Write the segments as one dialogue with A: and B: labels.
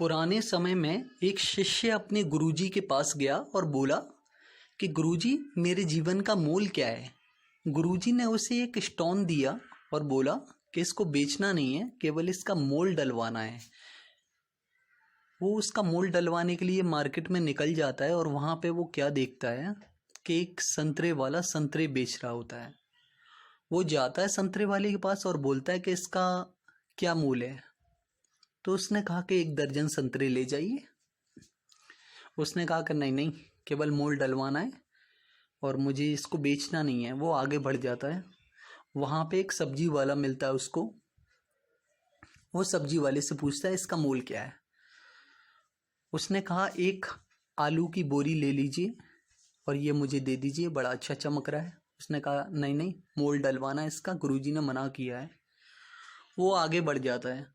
A: पुराने समय में एक शिष्य अपने गुरुजी के पास गया और बोला कि गुरुजी, मेरे जीवन का मोल क्या है। गुरुजी ने उसे एक स्टोन दिया और बोला कि इसको बेचना नहीं है, केवल इसका मोल डलवाना है। वो उसका मोल डलवाने के लिए मार्केट में निकल जाता है और वहाँ पे वो क्या देखता है कि एक संतरे वाला संतरे बेच रहा होता है। वो जाता है संतरे वाले के पास और बोलता है कि इसका क्या मूल है। तो उसने कहा कि 1 दर्जन संतरे ले जाइए। उसने कहा कि नहीं नहीं, केवल मोल डलवाना है और मुझे इसको बेचना नहीं है। वो आगे बढ़ जाता है। वहाँ पे एक सब्जी वाला मिलता है उसको। वो सब्जी वाले से पूछता है इसका मोल क्या है। उसने कहा 1 आलू की बोरी ले लीजिए और ये मुझे दे दीजिए, बड़ा अच्छा चमक रहा है। उसने कहा नहीं नहीं, मोल डलवाना है इसका, गुरुजी ने मना किया है। वो आगे बढ़ जाता है।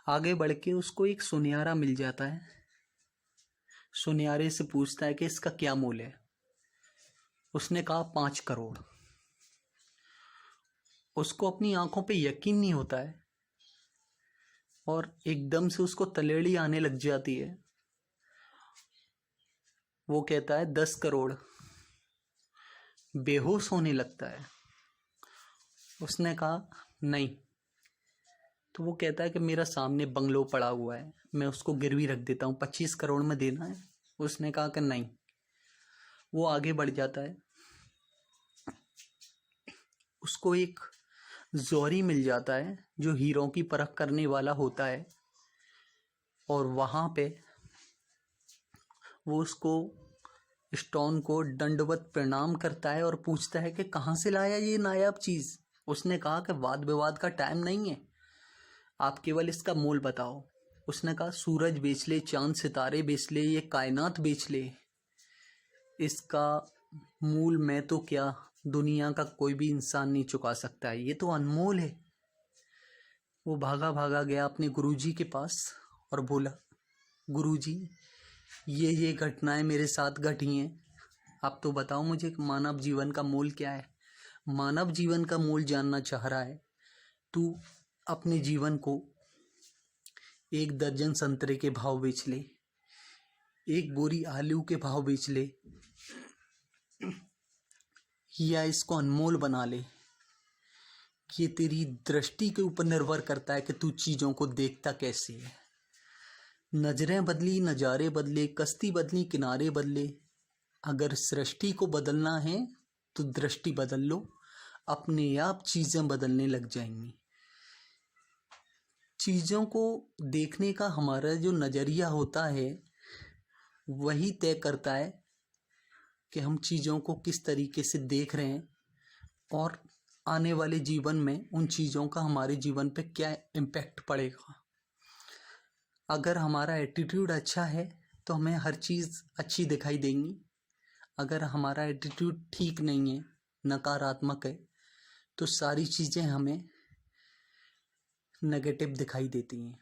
A: आगे बढ़ के उसको एक सुनियारा मिल जाता है। सुनियारे से पूछता है कि इसका क्या मूल है। उसने कहा 5 करोड़। उसको अपनी आंखों पे यकीन नहीं होता है और एकदम से उसको तलेड़ी आने लग जाती है। वो कहता है 10 करोड़। बेहोश होने लगता है। उसने कहा नहीं। तो वो कहता है कि मेरा सामने बंगलो पड़ा हुआ है, मैं उसको गिरवी रख देता हूँ, 25 करोड़ में देना है। उसने कहा कि नहीं। वो आगे बढ़ जाता है। उसको एक जौहरी मिल जाता है जो हीरों की परख करने वाला होता है और वहाँ पे वो उसको स्टोन को दंडवत प्रणाम करता है और पूछता है कि कहाँ से लाया ये नायाब चीज़। उसने कहा कि वाद विवाद का टाइम नहीं है, आप केवल इसका मोल बताओ। उसने कहा सूरज बेच ले, चांद सितारे बेच ले, ये कायनात बेच ले, इसका मूल मैं तो क्या, दुनिया का कोई भी इंसान नहीं चुका सकता है, ये तो अनमोल है। वो भागा भागा गया अपने गुरुजी के पास और बोला गुरुजी, ये घटनाएं मेरे साथ घटी हैं, आप तो बताओ मुझे मानव जीवन का मूल क्या है। मानव जीवन का मूल जानना चाह रहा है। तू अपने जीवन को 1 दर्जन संतरे के भाव बेच ले, 1 बोरी आलू के भाव बेच ले, या इसको अनमोल बना ले। ये तेरी दृष्टि के ऊपर निर्भर करता है कि तू चीज़ों को देखता कैसे है। नजरें बदली, नज़ारे बदले, कश्ती बदली, किनारे बदले। अगर सृष्टि को बदलना है तो दृष्टि बदल लो, अपने आप चीज़ें बदलने लग जाएंगी। चीज़ों को देखने का हमारा जो नज़रिया होता है वही तय करता है कि हम चीज़ों को किस तरीके से देख रहे हैं और आने वाले जीवन में उन चीज़ों का हमारे जीवन पे क्या इम्पैक्ट पड़ेगा। अगर हमारा एटीट्यूड अच्छा है तो हमें हर चीज़ अच्छी दिखाई देंगी। अगर हमारा एटीट्यूड ठीक नहीं है, नकारात्मक है, तो सारी चीज़ें हमें नेगेटिव दिखाई देती हैं।